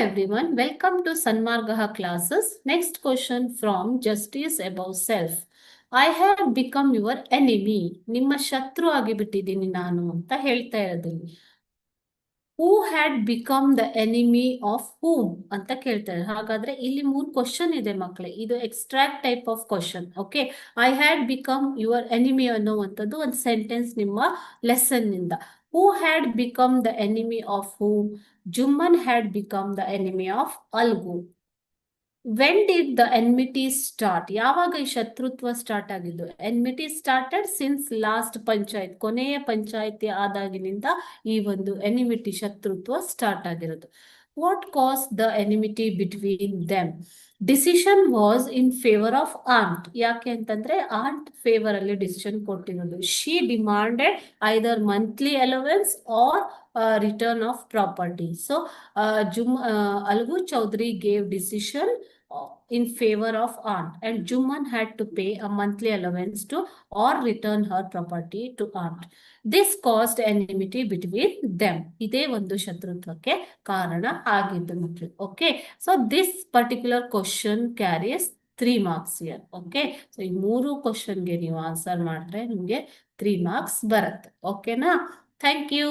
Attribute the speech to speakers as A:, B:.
A: everyone, welcome to Sanmargaha classes. Next question from Justice Above Self. I have become your enemy. ನಿಮ್ಮ ಶತ್ರು ಆಗಿಬಿಟ್ಟಿದ್ದೀನಿ ನಾನು ಅಂತ ಹೇಳ್ತಾ ಇರೋದಿಲ್ಲಿ. Who had become the enemy of whom ಅಂತ ಕೇಳ್ತಾರೆ. ಹಾಗಾದ್ರೆ ಇಲ್ಲಿ 3 ಕ್ವಶನ್ ಇದೆ ಮಕ್ಕಳೇ. ಇದು extract type of question. Okay, I had become your enemy ಅನ್ನುವಂಥದ್ದು ಒಂದು ಸೆಂಟೆನ್ಸ್ ನಿಮ್ಮ ಲೆಸನ್ ನಿಂದ. Who had become the enemy of whom? Jumman had become the enemy of Algu. When did the enmity start? ಯಾವಾಗ ಈ ಶತ್ರುತ್ವ ಸ್ಟಾರ್ಟ್ ಆಗಿದ್ದು? Enmity started since last panchayat, ಕೊನೆಯ ಪಂಚಾಯತಿ ಆದಾಗಿನಿಂದ ಈ ಒಂದು ಎನಿಮಿಟಿ ಶತ್ರುತ್ವ ಸ್ಟಾರ್ಟ್ ಆಗಿರೋದು. What cause the enmity between them? Decision was in favour of aunt. ಯಾಕೆ ಅಂತಂದ್ರೆ ಆಂಟ್ ಫೇವರ್ ಅಲ್ಲಿ ಡಿಸಿಷನ್ ಕೊಟ್ಟಿರೋದು. She demanded either monthly allowance or return of property. So Algu Chaudhary gave decision in favor of aunt, and Jumman had to pay a monthly allowance to or return her property to aunt. This caused enmity between them. ಇದೇ ಒಂದು ಶತ್ರುತ್ವಕ್ಕೆ ಕಾರಣ ಆಗಿದ್ದು ಮಕ್ಕಳು. Okay, so this particular question carries 3 marks here. Okay, so ಈ 3 ಕ್ವಶನ್ಗೆ ನೀವು answer ಮಾಡಿದ್ರೆ ನಿಮಗೆ 3 marks ಬರುತ್ತೆ. ಓಕೆನಾ? Thank you.